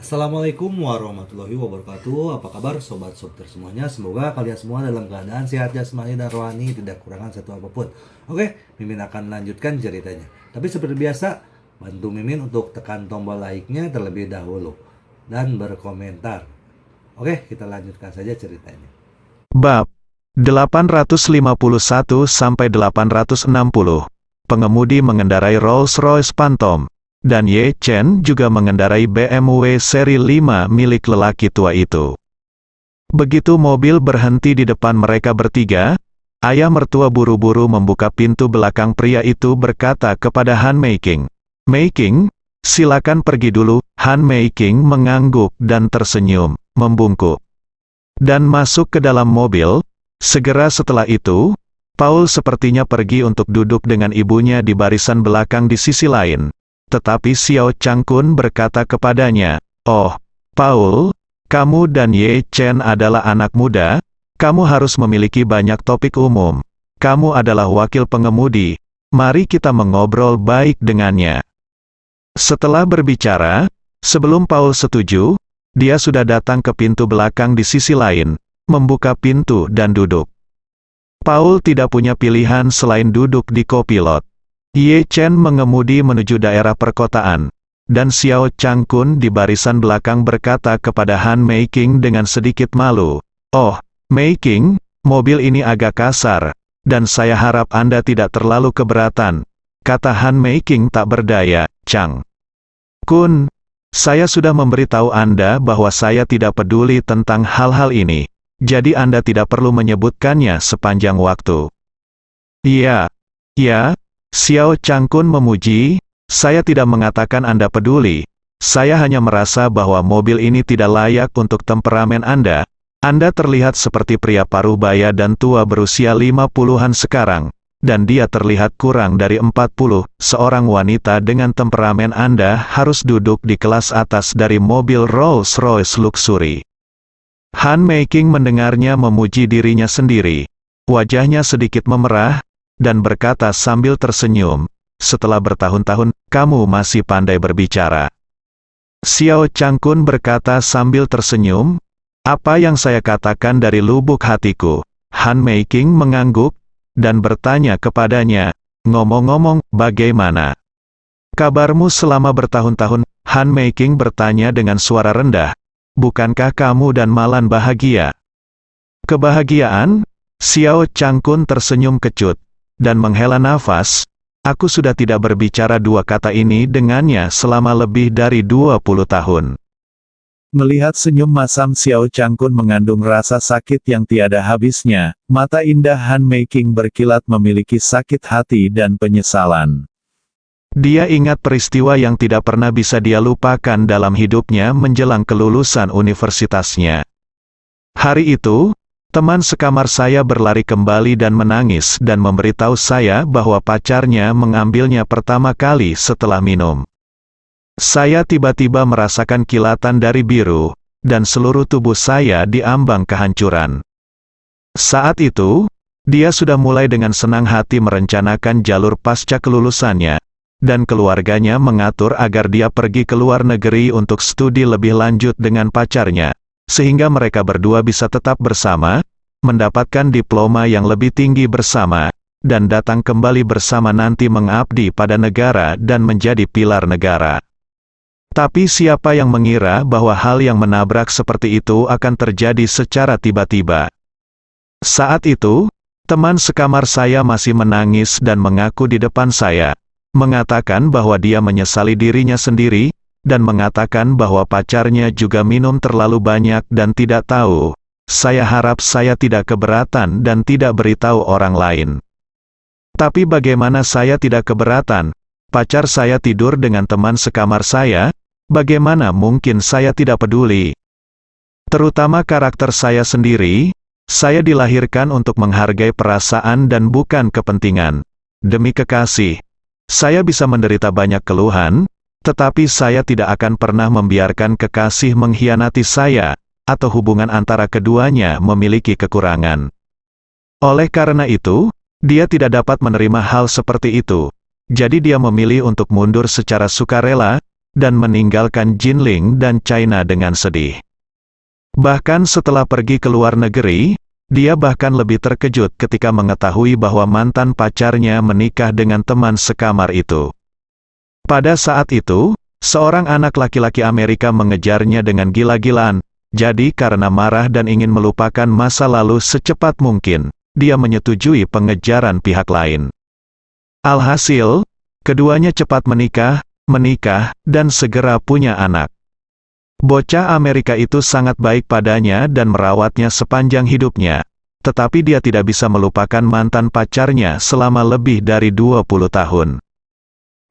Assalamualaikum warahmatullahi wabarakatuh. Apa kabar sobat Subter semuanya? Semoga kalian semua dalam keadaan sehat jasmani dan rohani, tidak kekurangan satu apapun. Oke, Mimin akan lanjutkan ceritanya. Tapi seperti biasa, bantu Mimin untuk tekan tombol like-nya terlebih dahulu dan berkomentar. Oke, kita lanjutkan saja ceritanya. Bab 851 sampai 860. Pengemudi mengendarai Rolls-Royce Phantom, dan Ye Chen juga mengendarai BMW seri 5 milik lelaki tua itu. Begitu mobil berhenti di depan mereka bertiga, ayah mertua buru-buru membuka pintu belakang pria itu berkata kepada Han Meiking, "Meiking, silakan pergi dulu." Han Meiking mengangguk dan tersenyum, membungkuk, dan masuk ke dalam mobil. Segera setelah itu, Paul sepertinya pergi untuk duduk dengan ibunya di barisan belakang di sisi lain. Tetapi Xiao Changkun berkata kepadanya, "Oh, Paul, kamu dan Ye Chen adalah anak muda, kamu harus memiliki banyak topik umum. Kamu adalah wakil pengemudi, mari kita mengobrol baik dengannya." Setelah berbicara, sebelum Paul setuju, dia sudah datang ke pintu belakang di sisi lain, membuka pintu dan duduk. Paul tidak punya pilihan selain duduk di kopilot. Ye Chen mengemudi menuju daerah perkotaan, dan Xiao Changkun di barisan belakang berkata kepada Han Meiking dengan sedikit malu, "Oh, Meiking, mobil ini agak kasar, dan saya harap Anda tidak terlalu keberatan," kata Han Meiking tak berdaya. "Chang Kun, saya sudah memberitahu Anda bahwa saya tidak peduli tentang hal-hal ini, jadi Anda tidak perlu menyebutkannya sepanjang waktu." "Iya, ya," Xiao Changkun memuji, "saya tidak mengatakan Anda peduli. Saya hanya merasa bahwa mobil ini tidak layak untuk temperamen Anda. Anda terlihat seperti pria parubaya dan tua berusia 50-an sekarang, dan dia terlihat kurang dari 40. Seorang wanita dengan temperamen Anda harus duduk di kelas atas dari mobil Rolls-Royce luxury." Han Meiking mendengarnya memuji dirinya sendiri. Wajahnya sedikit memerah, dan berkata sambil tersenyum, "Setelah bertahun-tahun, kamu masih pandai berbicara." Xiao Changkun berkata sambil tersenyum, "Apa yang saya katakan dari lubuk hatiku." Han Meiking mengangguk, dan bertanya kepadanya, "Ngomong-ngomong, bagaimana kabarmu selama bertahun-tahun?" Han Meiking bertanya dengan suara rendah, "Bukankah kamu dan Malan bahagia?" "Kebahagiaan?" Xiao Changkun tersenyum kecut, dan menghela nafas. "Aku sudah tidak berbicara dua kata ini dengannya selama lebih dari 20 tahun. Melihat senyum masam Xiao Changkun mengandung rasa sakit yang tiada habisnya, mata indah Han Meiking berkilat memiliki sakit hati dan penyesalan. Dia ingat peristiwa yang tidak pernah bisa dia lupakan dalam hidupnya menjelang kelulusan universitasnya. Hari itu, teman sekamar saya berlari kembali dan menangis dan memberitahu saya bahwa pacarnya mengambilnya pertama kali setelah minum. Saya tiba-tiba merasakan kilatan dari biru, dan seluruh tubuh saya diambang kehancuran. Saat itu, dia sudah mulai dengan senang hati merencanakan jalur pasca kelulusannya, dan keluarganya mengatur agar dia pergi ke luar negeri untuk studi lebih lanjut dengan pacarnya, sehingga mereka berdua bisa tetap bersama, mendapatkan diploma yang lebih tinggi bersama, dan datang kembali bersama nanti mengabdi pada negara dan menjadi pilar negara. Tapi siapa yang mengira bahwa hal yang menabrak seperti itu akan terjadi secara tiba-tiba. Saat itu, teman sekamar saya masih menangis dan mengaku di depan saya, mengatakan bahwa dia menyesali dirinya sendiri, dan mengatakan bahwa pacarnya juga minum terlalu banyak dan tidak tahu. Saya harap saya tidak keberatan dan tidak beritahu orang lain. Tapi bagaimana saya tidak keberatan? Pacar saya tidur dengan teman sekamar saya, bagaimana mungkin saya tidak peduli? Terutama karakter saya sendiri, saya dilahirkan untuk menghargai perasaan dan bukan kepentingan. Demi kekasih, saya bisa menderita banyak keluhan, tetapi saya tidak akan pernah membiarkan kekasih mengkhianati saya, atau hubungan antara keduanya memiliki kekurangan. Oleh karena itu, dia tidak dapat menerima hal seperti itu. Jadi dia memilih untuk mundur secara sukarela, dan meninggalkan Jinling dan China dengan sedih. Bahkan setelah pergi ke luar negeri, dia bahkan lebih terkejut ketika mengetahui bahwa mantan pacarnya menikah dengan teman sekamar itu. Pada saat itu, seorang anak laki-laki Amerika mengejarnya dengan gila-gilaan, jadi karena marah dan ingin melupakan masa lalu secepat mungkin, dia menyetujui pengejaran pihak lain. Alhasil, keduanya cepat menikah, dan segera punya anak. Bocah Amerika itu sangat baik padanya dan merawatnya sepanjang hidupnya, tetapi dia tidak bisa melupakan mantan pacarnya selama lebih dari 20 tahun.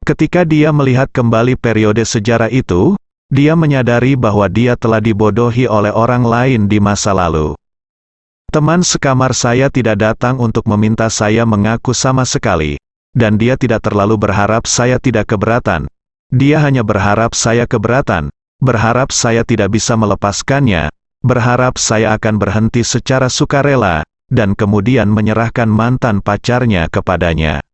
Ketika dia melihat kembali periode sejarah itu, dia menyadari bahwa dia telah dibodohi oleh orang lain di masa lalu. Teman sekamar saya tidak datang untuk meminta saya mengaku sama sekali, dan dia tidak terlalu berharap saya tidak keberatan. Dia hanya berharap saya keberatan, berharap saya tidak bisa melepaskannya, berharap saya akan berhenti secara sukarela, dan kemudian menyerahkan mantan pacarnya kepadanya.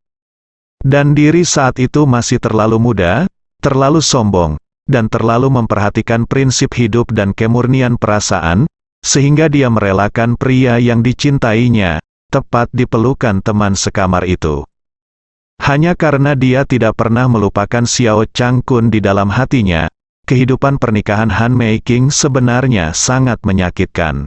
Dan diri saat itu masih terlalu muda, terlalu sombong, dan terlalu memperhatikan prinsip hidup dan kemurnian perasaan, sehingga dia merelakan pria yang dicintainya, tepat di pelukan teman sekamar itu. Hanya karena dia tidak pernah melupakan Xiao Changkun di dalam hatinya, kehidupan pernikahan Han Meiking sebenarnya sangat menyakitkan.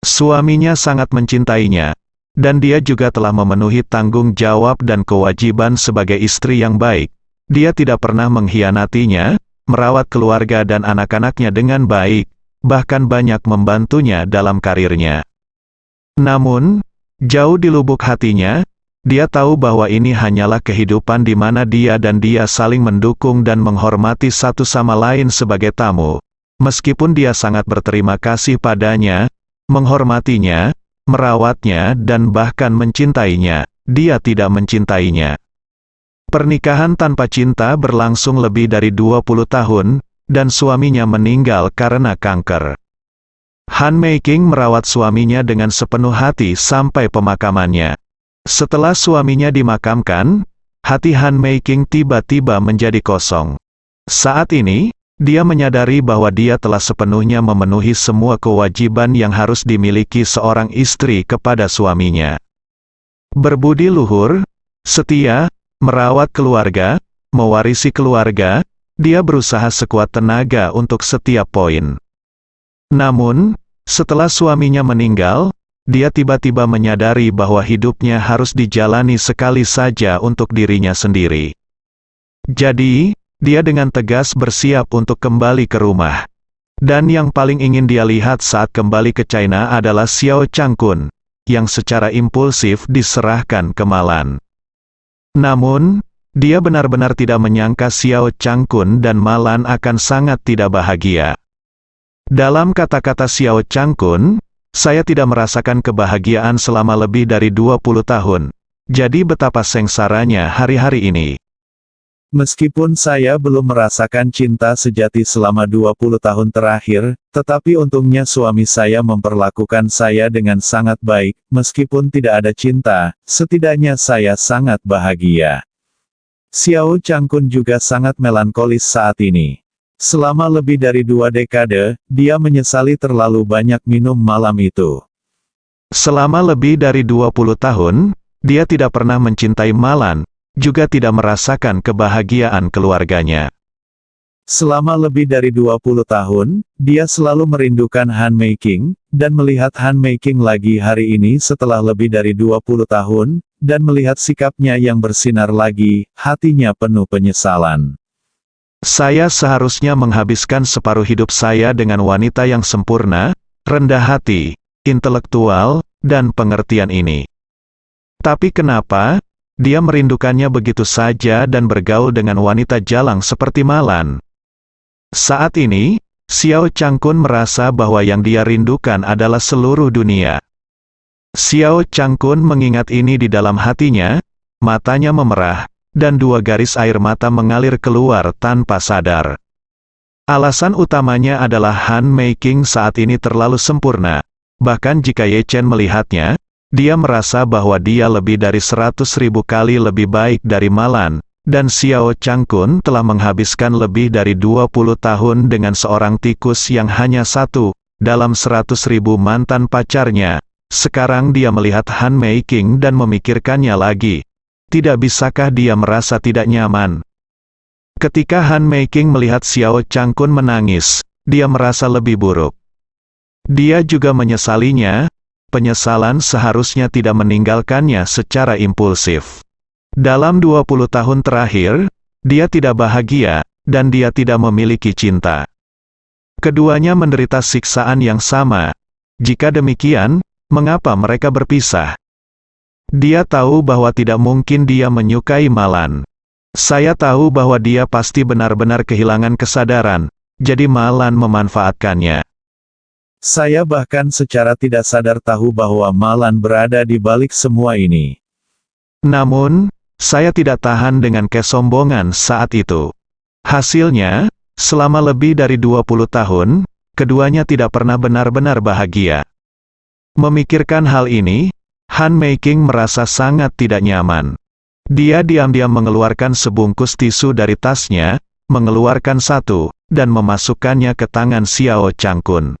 Suaminya sangat mencintainya, dan dia juga telah memenuhi tanggung jawab dan kewajiban sebagai istri yang baik. Dia tidak pernah mengkhianatinya, merawat keluarga dan anak-anaknya dengan baik, bahkan banyak membantunya dalam karirnya. Namun, jauh di lubuk hatinya, dia tahu bahwa ini hanyalah kehidupan di mana dia dan dia saling mendukung dan menghormati satu sama lain sebagai tamu. Meskipun dia sangat berterima kasih padanya, menghormatinya, merawatnya dan bahkan mencintainya, dia tidak mencintainya. Pernikahan tanpa cinta berlangsung lebih dari 20 tahun, dan suaminya meninggal karena kanker. Han Meiking merawat suaminya dengan sepenuh hati sampai pemakamannya. Setelah suaminya dimakamkan, hati Han Meiking tiba-tiba menjadi kosong. Saat ini, dia menyadari bahwa dia telah sepenuhnya memenuhi semua kewajiban yang harus dimiliki seorang istri kepada suaminya. Berbudi luhur, setia, merawat keluarga, mewarisi keluarga, dia berusaha sekuat tenaga untuk setiap poin. Namun, setelah suaminya meninggal, dia tiba-tiba menyadari bahwa hidupnya harus dijalani sekali saja untuk dirinya sendiri. Jadi, dia dengan tegas bersiap untuk kembali ke rumah. Dan yang paling ingin dia lihat saat kembali ke China adalah Xiao Changkun, yang secara impulsif diserahkan ke Malan. Namun, dia benar-benar tidak menyangka Xiao Changkun dan Malan akan sangat tidak bahagia. Dalam kata-kata Xiao Changkun, saya tidak merasakan kebahagiaan selama lebih dari 20 tahun. Jadi betapa sengsaranya hari-hari ini. Meskipun saya belum merasakan cinta sejati selama 20 tahun terakhir, tetapi untungnya suami saya memperlakukan saya dengan sangat baik, meskipun tidak ada cinta, setidaknya saya sangat bahagia. Xiao Changkun juga sangat melankolis saat ini. Selama lebih dari 2 dekade, dia menyesali terlalu banyak minum malam itu. Selama lebih dari 20 tahun, dia tidak pernah mencintai Malan, juga tidak merasakan kebahagiaan keluarganya. Selama lebih dari 20 tahun, dia selalu merindukan Han Meiking, dan melihat Han Meiking lagi hari ini setelah lebih dari 20 tahun, dan melihat sikapnya yang bersinar lagi, hatinya penuh penyesalan. Saya seharusnya menghabiskan separuh hidup saya dengan wanita yang sempurna, rendah hati, intelektual, dan pengertian ini. Tapi kenapa dia merindukannya begitu saja dan bergaul dengan wanita jalang seperti Malan? Saat ini, Xiao Changkun merasa bahwa yang dia rindukan adalah seluruh dunia. Xiao Changkun mengingat ini di dalam hatinya, matanya memerah, dan 2 garis air mata mengalir keluar tanpa sadar. Alasan utamanya adalah Han Meiking saat ini terlalu sempurna. Bahkan jika Ye Chen melihatnya, dia merasa bahwa dia lebih dari 100.000 kali lebih baik dari Malan, dan Xiao Changkun telah menghabiskan lebih dari 20 tahun dengan seorang tikus yang hanya satu, dalam 100.000 mantan pacarnya. Sekarang dia melihat Han Meiking dan memikirkannya lagi. Tidak bisakah dia merasa tidak nyaman? Ketika Han Meiking melihat Xiao Changkun menangis, dia merasa lebih buruk. Dia juga menyesalinya. Penyesalan seharusnya tidak meninggalkannya secara impulsif. Dalam 20 tahun terakhir, dia tidak bahagia, dan dia tidak memiliki cinta. Keduanya menderita siksaan yang sama. Jika demikian, mengapa mereka berpisah? Dia tahu bahwa tidak mungkin dia menyukai Malan. Saya tahu bahwa dia pasti benar-benar kehilangan kesadaran, jadi Malan memanfaatkannya. Saya bahkan secara tidak sadar tahu bahwa Malan berada di balik semua ini. Namun, saya tidak tahan dengan kesombongan saat itu. Hasilnya, selama lebih dari 20 tahun, keduanya tidak pernah benar-benar bahagia. Memikirkan hal ini, Han Meiking merasa sangat tidak nyaman. Dia diam-diam mengeluarkan sebungkus tisu dari tasnya, mengeluarkan satu, dan memasukkannya ke tangan Xiao Changkun.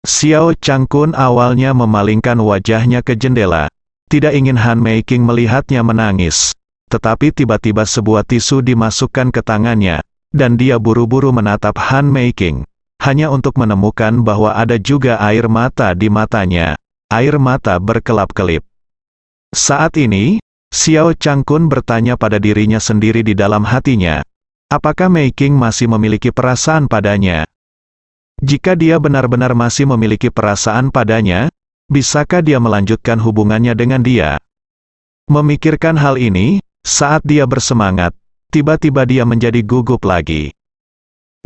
Xiao Changkun awalnya memalingkan wajahnya ke jendela, tidak ingin Han Meiking melihatnya menangis. Tetapi tiba-tiba sebuah tisu dimasukkan ke tangannya, dan dia buru-buru menatap Han Meiking, hanya untuk menemukan bahwa ada juga air mata di matanya. Air mata berkelap-kelip. Saat ini, Xiao Changkun bertanya pada dirinya sendiri di dalam hatinya, apakah Meiking masih memiliki perasaan padanya? Jika dia benar-benar masih memiliki perasaan padanya, bisakah dia melanjutkan hubungannya dengan dia? Memikirkan hal ini, saat dia bersemangat, tiba-tiba dia menjadi gugup lagi.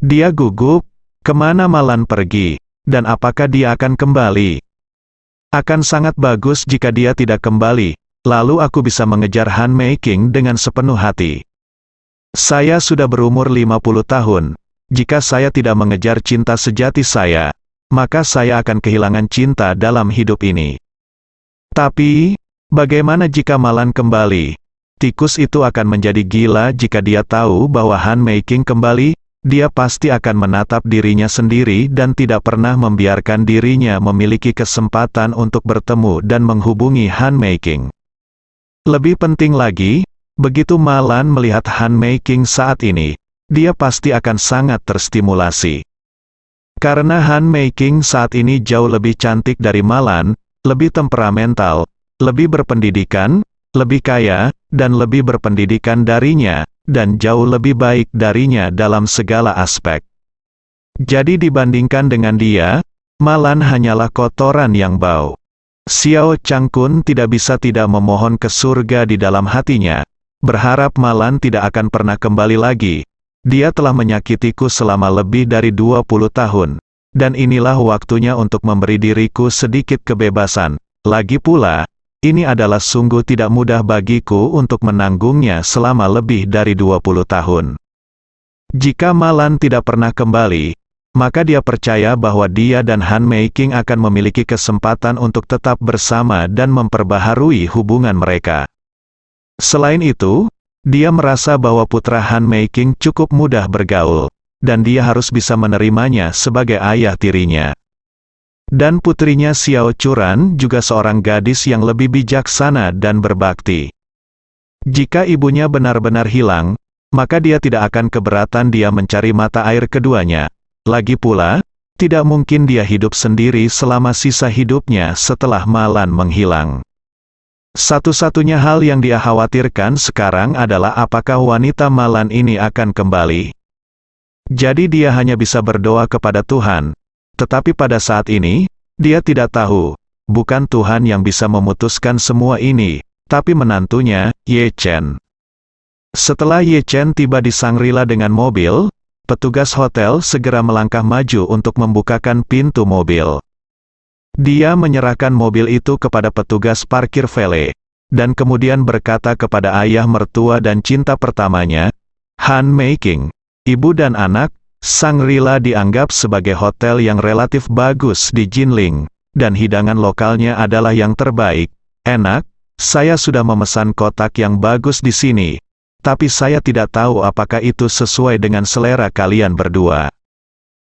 Dia gugup, kemana Malan pergi, dan apakah dia akan kembali? Akan sangat bagus jika dia tidak kembali, lalu aku bisa mengejar Han Meiking dengan sepenuh hati. Saya sudah berumur 50 tahun. Jika saya tidak mengejar cinta sejati saya, maka saya akan kehilangan cinta dalam hidup ini. Tapi, bagaimana jika Malan kembali? Tikus itu akan menjadi gila jika dia tahu bahwa Han Meiking kembali. Dia pasti akan menatap dirinya sendiri dan tidak pernah membiarkan dirinya memiliki kesempatan untuk bertemu dan menghubungi Han Meiking. Lebih penting lagi, begitu Malan melihat Han Meiking saat ini, dia pasti akan sangat terstimulasi. Karena Han Meiking saat ini jauh lebih cantik dari Malan, lebih temperamental, lebih berpendidikan, lebih kaya, dan lebih berpendidikan darinya, dan jauh lebih baik darinya dalam segala aspek. Jadi dibandingkan dengan dia, Malan hanyalah kotoran yang bau. Xiao Changkun tidak bisa tidak memohon ke surga di dalam hatinya, berharap Malan tidak akan pernah kembali lagi. Dia telah menyakitiku selama lebih dari 20 tahun, dan inilah waktunya untuk memberi diriku sedikit kebebasan. Lagi pula, ini adalah sungguh tidak mudah bagiku untuk menanggungnya selama lebih dari 20 tahun. Jika Malan tidak pernah kembali, maka dia percaya bahwa dia dan Han Meiking akan memiliki kesempatan untuk tetap bersama dan memperbaharui hubungan mereka. Selain itu, dia merasa bahwa putra Han Meiking cukup mudah bergaul, dan dia harus bisa menerimanya sebagai ayah tirinya. Dan putrinya Xiao Churan juga seorang gadis yang lebih bijaksana dan berbakti. Jika ibunya benar-benar hilang, maka dia tidak akan keberatan dia mencari mata air keduanya. Lagi pula, tidak mungkin dia hidup sendiri selama sisa hidupnya setelah Malan menghilang. Satu-satunya hal yang dia khawatirkan sekarang adalah apakah wanita Malan ini akan kembali. Jadi dia hanya bisa berdoa kepada Tuhan. Tetapi pada saat ini, dia tidak tahu, bukan Tuhan yang bisa memutuskan semua ini, tapi menantunya, Ye Chen. Setelah Ye Chen tiba di Shangri-La dengan mobil, petugas hotel segera melangkah maju untuk membukakan pintu mobil. Dia menyerahkan mobil itu kepada petugas parkir valet, dan kemudian berkata kepada ayah mertua dan cinta pertamanya, Han Meiking, ibu dan anak, Shangri-La dianggap sebagai hotel yang relatif bagus di Jinling, dan hidangan lokalnya adalah yang terbaik. Enak, saya sudah memesan kotak yang bagus di sini. tapi saya tidak tahu apakah itu sesuai dengan selera kalian berdua.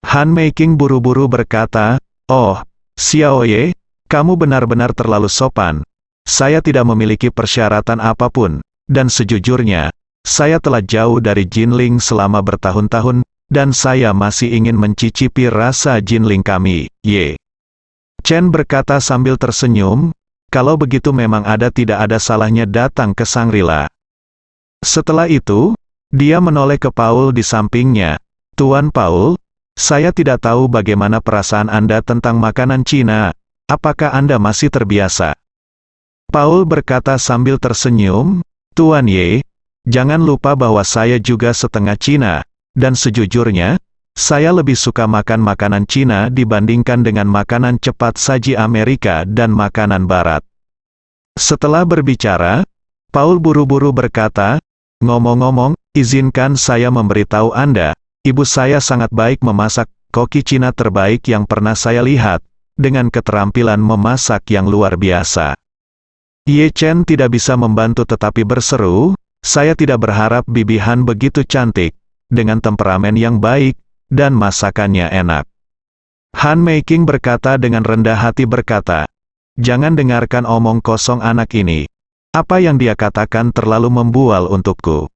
Han Meiking buru-buru berkata, "Oh, Xiaoye, kamu benar-benar terlalu sopan. Saya tidak memiliki persyaratan apapun, dan sejujurnya, saya telah jauh dari Jinling selama bertahun-tahun, dan saya masih ingin mencicipi rasa Jinling kami, Ye." Chen berkata sambil tersenyum, "Kalau begitu memang tidak ada salahnya datang ke Shangri-La." Setelah itu, dia menoleh ke Paul di sampingnya. "Tuan Paul, saya tidak tahu bagaimana perasaan Anda tentang makanan Cina. Apakah Anda masih terbiasa?" Paul berkata sambil tersenyum, "Tuan Ye, jangan lupa bahwa saya juga setengah Cina, dan sejujurnya, saya lebih suka makan makanan Cina dibandingkan dengan makanan cepat saji Amerika dan makanan Barat." Setelah berbicara, Paul buru-buru berkata, "Ngomong-ngomong, izinkan saya memberitahu Anda, ibu saya sangat baik memasak, koki Cina terbaik yang pernah saya lihat, dengan keterampilan memasak yang luar biasa." Ye Chen tidak bisa membantu tetapi berseru, "Saya tidak berharap Bibi Han begitu cantik, dengan temperamen yang baik, dan masakannya enak." Han Meiking berkata dengan rendah hati berkata, "Jangan dengarkan omong kosong anak ini. Apa yang dia katakan terlalu membual untukku."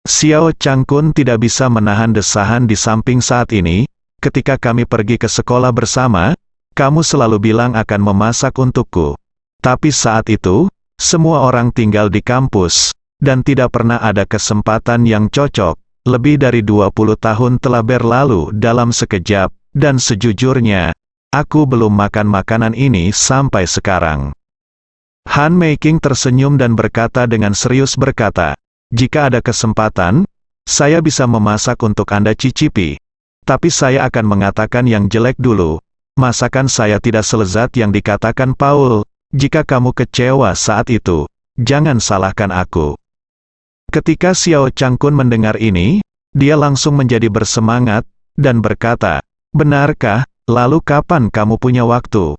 Xiao Changkun tidak bisa menahan desahan di samping saat ini. "Ketika kami pergi ke sekolah bersama, kamu selalu bilang akan memasak untukku. Tapi saat itu, semua orang tinggal di kampus, dan tidak pernah ada kesempatan yang cocok. Lebih dari 20 tahun telah berlalu dalam sekejap, dan sejujurnya, aku belum makan makanan ini sampai sekarang." Han Meiking tersenyum dan berkata dengan serius berkata, "Jika ada kesempatan, saya bisa memasak untuk Anda cicipi. Tapi saya akan mengatakan yang jelek dulu. Masakan saya tidak selezat yang dikatakan Paul. Jika kamu kecewa saat itu, jangan salahkan aku." Ketika Xiao Changkun mendengar ini, dia langsung menjadi bersemangat, dan berkata, "Benarkah, lalu kapan kamu punya waktu?"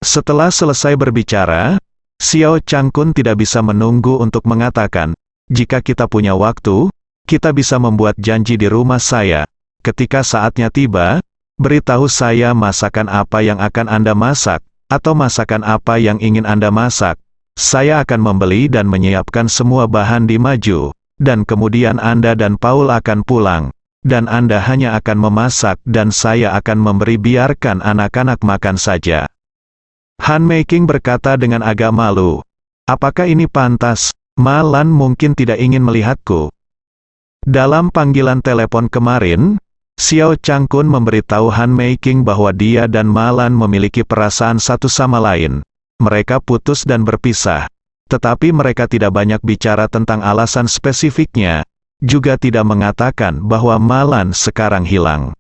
Setelah selesai berbicara, Xiao Changkun tidak bisa menunggu untuk mengatakan, "Jika kita punya waktu, kita bisa membuat janji di rumah saya. Ketika saatnya tiba, beritahu saya masakan apa yang akan Anda masak, atau masakan apa yang ingin Anda masak. Saya akan membeli dan menyiapkan semua bahan di Maju, dan kemudian Anda dan Paul akan pulang, dan Anda hanya akan memasak dan saya akan memberi biarkan anak-anak makan saja." Han Meiking berkata dengan agak malu, "Apakah ini pantas? Ma Lan mungkin tidak ingin melihatku." Dalam panggilan telepon kemarin, Xiao Changkun memberitahu Han Meiking bahwa dia dan Ma Lan memiliki perasaan satu sama lain. Mereka putus dan berpisah. Tetapi mereka tidak banyak bicara tentang alasan spesifiknya, juga tidak mengatakan bahwa Ma Lan sekarang hilang.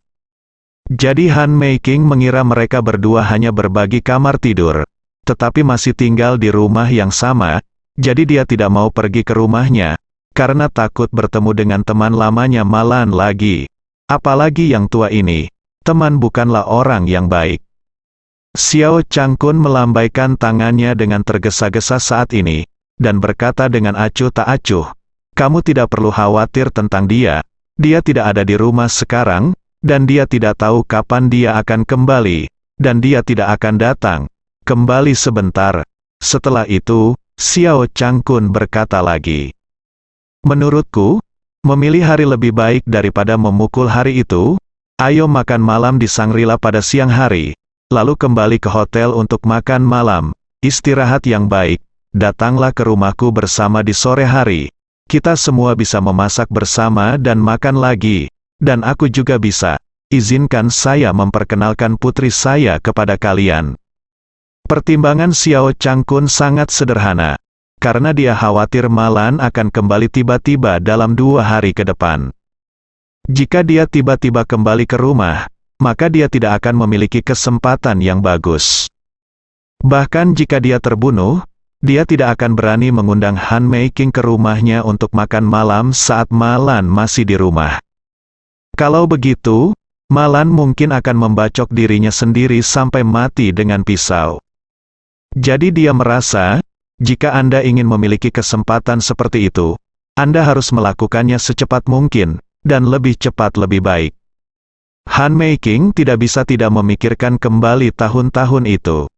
Jadi Han Meiking mengira mereka berdua hanya berbagi kamar tidur, tetapi masih tinggal di rumah yang sama, jadi dia tidak mau pergi ke rumahnya, karena takut bertemu dengan teman lamanya Ma Lan lagi. Apalagi yang tua ini, teman bukanlah orang yang baik. Xiao Changkun melambaikan tangannya dengan tergesa-gesa saat ini, dan berkata dengan acuh tak acuh, "Kamu tidak perlu khawatir tentang dia. Dia tidak ada di rumah sekarang, dan dia tidak tahu kapan dia akan kembali, dan dia tidak akan datang kembali sebentar." Setelah itu, Xiao Changkun berkata lagi, "Menurutku, memilih hari lebih baik daripada memukul hari itu. Ayo makan malam di Shangri-La pada siang hari, lalu kembali ke hotel untuk makan malam, istirahat yang baik, datanglah ke rumahku bersama di sore hari. Kita semua bisa memasak bersama dan makan lagi, dan aku juga bisa. Izinkan saya memperkenalkan putri saya kepada kalian." Pertimbangan Xiao Changkun sangat sederhana, karena dia khawatir Ma Lan akan kembali tiba-tiba dalam 2 hari ke depan. Jika dia tiba-tiba kembali ke rumah, maka dia tidak akan memiliki kesempatan yang bagus. Bahkan jika dia terbunuh, dia tidak akan berani mengundang Han Meiking ke rumahnya untuk makan malam saat Ma Lan masih di rumah. Kalau begitu, Ma Lan mungkin akan membacok dirinya sendiri sampai mati dengan pisau. Jadi dia merasa, jika Anda ingin memiliki kesempatan seperti itu, Anda harus melakukannya secepat mungkin, dan lebih cepat lebih baik. Han Meiking tidak bisa tidak memikirkan kembali tahun-tahun itu.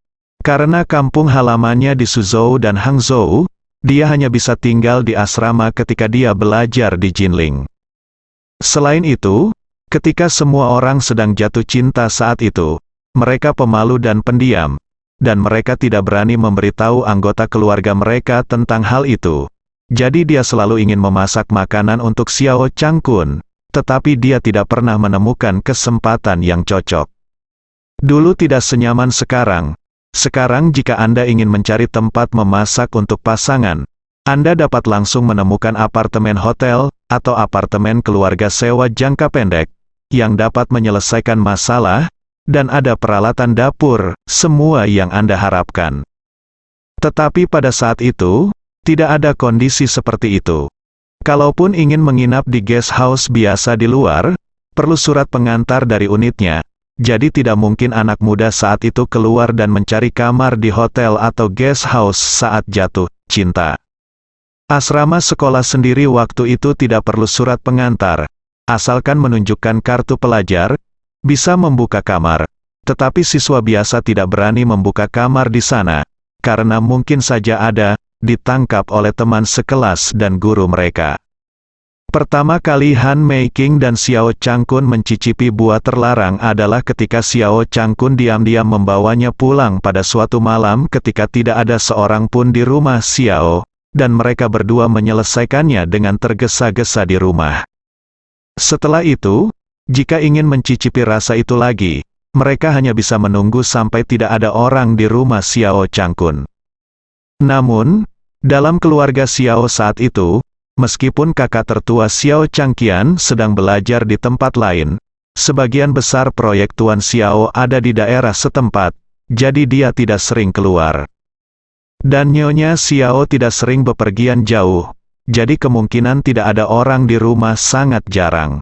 Karena kampung halamannya di Suzhou dan Hangzhou, dia hanya bisa tinggal di asrama ketika dia belajar di Jinling. Selain itu, ketika semua orang sedang jatuh cinta saat itu, mereka pemalu dan pendiam, dan mereka tidak berani memberitahu anggota keluarga mereka tentang hal itu. Jadi dia selalu ingin memasak makanan untuk Xiao Changkun, tetapi dia tidak pernah menemukan kesempatan yang cocok. Dulu tidak senyaman sekarang. Sekarang jika Anda ingin mencari tempat memasak untuk pasangan, Anda dapat langsung menemukan apartemen hotel, atau apartemen keluarga sewa jangka pendek, yang dapat menyelesaikan masalah, dan ada peralatan dapur, semua yang Anda harapkan. Tetapi pada saat itu, tidak ada kondisi seperti itu. Kalaupun ingin menginap di guest house biasa di luar, perlu surat pengantar dari unitnya. Jadi tidak mungkin anak muda saat itu keluar dan mencari kamar di hotel atau guest house saat jatuh cinta. Asrama sekolah sendiri waktu itu tidak perlu surat pengantar, asalkan menunjukkan kartu pelajar, bisa membuka kamar. Tetapi siswa biasa tidak berani membuka kamar di sana, karena mungkin saja ditangkap oleh teman sekelas dan guru mereka. Pertama kali Han Meiking dan Xiao Changkun mencicipi buah terlarang adalah ketika Xiao Changkun diam-diam membawanya pulang pada suatu malam ketika tidak ada seorang pun di rumah Xiao, dan mereka berdua menyelesaikannya dengan tergesa-gesa di rumah. Setelah itu, jika ingin mencicipi rasa itu lagi, mereka hanya bisa menunggu sampai tidak ada orang di rumah Xiao Changkun. Namun, dalam keluarga Xiao saat itu, meskipun kakak tertua Xiao Changqian sedang belajar di tempat lain, sebagian besar proyek Tuan Xiao ada di daerah setempat, jadi dia tidak sering keluar. Dan Nyonya Xiao tidak sering bepergian jauh, jadi kemungkinan tidak ada orang di rumah sangat jarang.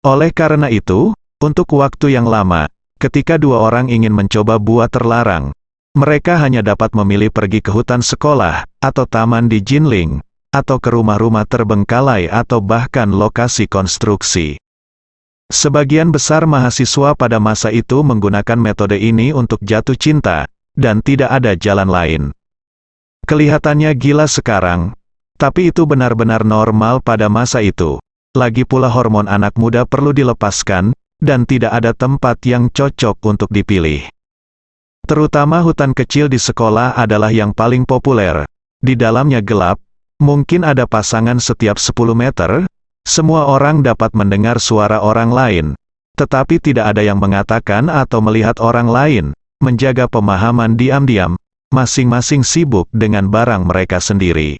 Oleh karena itu, untuk waktu yang lama, ketika dua orang ingin mencoba buah terlarang, mereka hanya dapat memilih pergi ke hutan sekolah, atau taman di Jinling, atau ke rumah-rumah terbengkalai atau bahkan lokasi konstruksi. Sebagian besar mahasiswa pada masa itu menggunakan metode ini untuk jatuh cinta, dan tidak ada jalan lain. Kelihatannya gila sekarang, tapi itu benar-benar normal pada masa itu. Lagi pula hormon anak muda perlu dilepaskan, dan tidak ada tempat yang cocok untuk dipilih. Terutama hutan kecil di sekolah adalah yang paling populer. Di dalamnya gelap, mungkin ada pasangan setiap 10 meter, semua orang dapat mendengar suara orang lain, tetapi tidak ada yang mengatakan atau melihat orang lain, menjaga pemahaman diam-diam, masing-masing sibuk dengan barang mereka sendiri.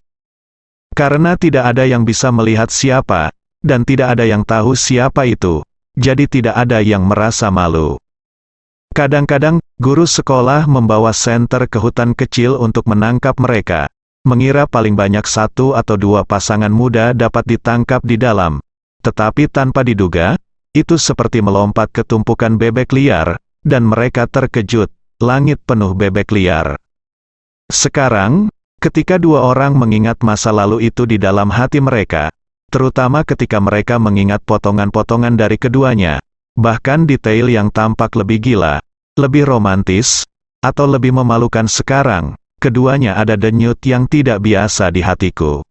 Karena tidak ada yang bisa melihat siapa, dan tidak ada yang tahu siapa itu, jadi tidak ada yang merasa malu. Kadang-kadang, guru sekolah membawa senter ke hutan kecil untuk menangkap mereka, mengira paling banyak 1 atau 2 pasangan muda dapat ditangkap di dalam. Tetapi tanpa diduga, itu seperti melompat ke tumpukan bebek liar, dan mereka terkejut, langit penuh bebek liar. Sekarang, ketika dua orang mengingat masa lalu itu di dalam hati mereka, terutama ketika mereka mengingat potongan-potongan dari keduanya, bahkan detail yang tampak lebih gila, lebih romantis, atau lebih memalukan sekarang, keduanya ada denyut yang tidak biasa di hatiku.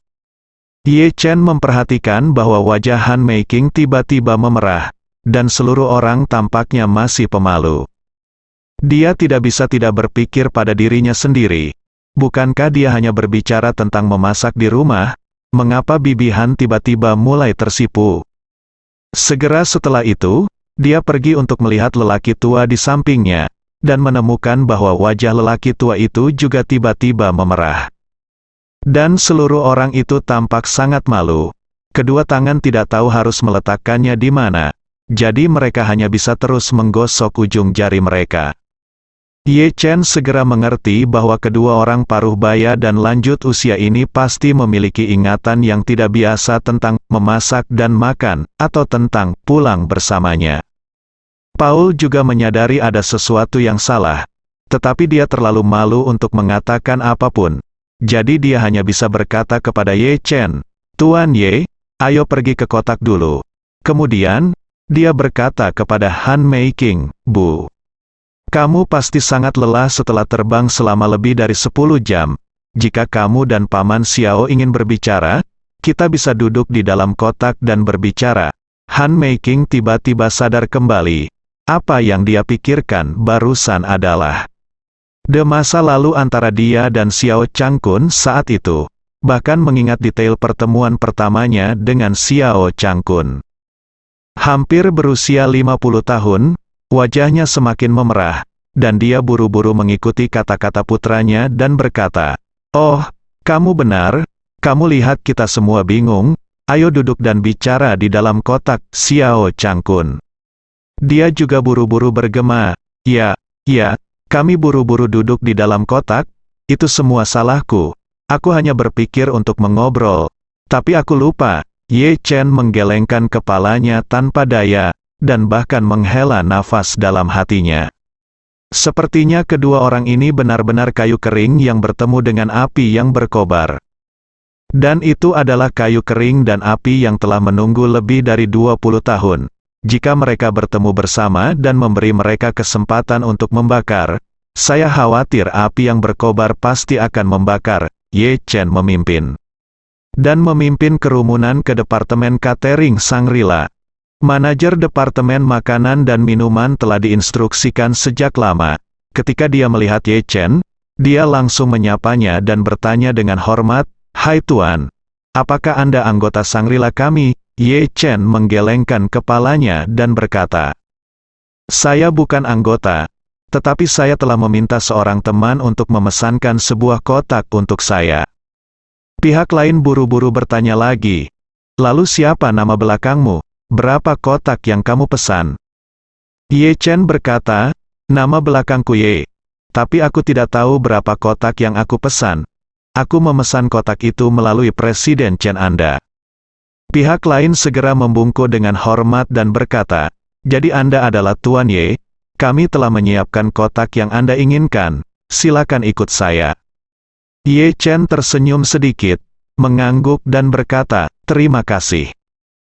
Ye Chen memperhatikan bahwa wajah Han Meiking tiba-tiba memerah, dan seluruh orang tampaknya masih pemalu. Dia tidak bisa tidak berpikir pada dirinya sendiri. Bukankah dia hanya berbicara tentang memasak di rumah? Mengapa Bibi Han tiba-tiba mulai tersipu? Segera setelah itu, dia pergi untuk melihat lelaki tua di sampingnya, dan menemukan bahwa wajah lelaki tua itu juga tiba-tiba memerah. Dan seluruh orang itu tampak sangat malu. Kedua tangan tidak tahu harus meletakkannya di mana, jadi mereka hanya bisa terus menggosok ujung jari mereka. Ye Chen segera mengerti bahwa kedua orang paruh baya dan lanjut usia ini pasti memiliki ingatan yang tidak biasa tentang memasak dan makan, atau tentang pulang bersamanya. Paul juga menyadari ada sesuatu yang salah, tetapi dia terlalu malu untuk mengatakan apapun. Jadi dia hanya bisa berkata kepada Ye Chen, Tuan Ye, ayo pergi ke kotak dulu. Kemudian, dia berkata kepada Han Meiking, Bu. Kamu pasti sangat lelah setelah terbang selama lebih dari 10 jam. Jika kamu dan Paman Xiao ingin berbicara, kita bisa duduk di dalam kotak dan berbicara. Han Meiking tiba-tiba sadar kembali. Apa yang dia pikirkan barusan adalah masa lalu antara dia dan Xiao Changkun saat itu. Bahkan mengingat detail pertemuan pertamanya dengan Xiao Changkun. Hampir berusia 50 tahun, wajahnya semakin memerah, dan dia buru-buru mengikuti kata-kata putranya dan berkata, "Oh, kamu benar, kamu lihat kita semua bingung, ayo duduk dan bicara di dalam kotak, Xiao Changkun." Dia juga buru-buru bergema, ya, kami buru-buru duduk di dalam kotak, itu semua salahku. Aku hanya berpikir untuk mengobrol. Tapi aku lupa." Ye Chen menggelengkan kepalanya tanpa daya, dan bahkan menghela nafas dalam hatinya. Sepertinya kedua orang ini benar-benar kayu kering yang bertemu dengan api yang berkobar. Dan itu adalah kayu kering dan api yang telah menunggu lebih dari 20 tahun. Jika mereka bertemu bersama dan memberi mereka kesempatan untuk membakar, saya khawatir api yang berkobar pasti akan membakar. Ye Chen memimpin. Dan memimpin kerumunan ke Departemen Catering Shangri-La. Manajer Departemen Makanan dan Minuman telah diinstruksikan sejak lama. Ketika dia melihat Ye Chen, dia langsung menyapanya dan bertanya dengan hormat, "Hai Tuan, apakah Anda anggota Shangri-La kami?" Ye Chen menggelengkan kepalanya dan berkata, "Saya bukan anggota, tetapi saya telah meminta seorang teman untuk memesankan sebuah kotak untuk saya." Pihak lain buru-buru bertanya lagi, "Lalu siapa nama belakangmu? Berapa kotak yang kamu pesan?" Ye Chen berkata, "Nama belakangku Ye. Tapi aku tidak tahu berapa kotak yang aku pesan. Aku memesan kotak itu melalui Presiden Chen Anda." Pihak lain segera membungkuk dengan hormat dan berkata, "Jadi Anda adalah Tuan Ye? Kami telah menyiapkan kotak yang Anda inginkan. Silakan ikut saya." Ye Chen tersenyum sedikit, mengangguk dan berkata, "Terima kasih."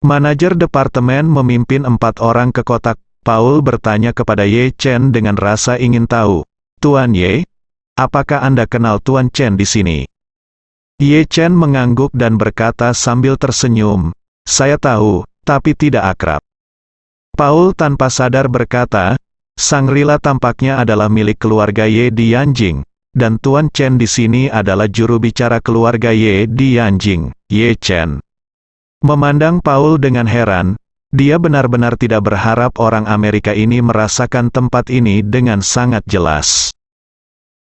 Manajer departemen memimpin 4 orang ke kotak. Paul bertanya kepada Ye Chen dengan rasa ingin tahu, "Tuan Ye, apakah Anda kenal Tuan Chen di sini?" Ye Chen mengangguk dan berkata sambil tersenyum, "Saya tahu, tapi tidak akrab." Paul tanpa sadar berkata, "Shangri-La tampaknya adalah milik keluarga Ye di Yanjing. Dan Tuan Chen di sini adalah juru bicara keluarga Ye di Yanjing, Ye Chen." Memandang Paul dengan heran, dia benar-benar tidak berharap orang Amerika ini merasakan tempat ini dengan sangat jelas.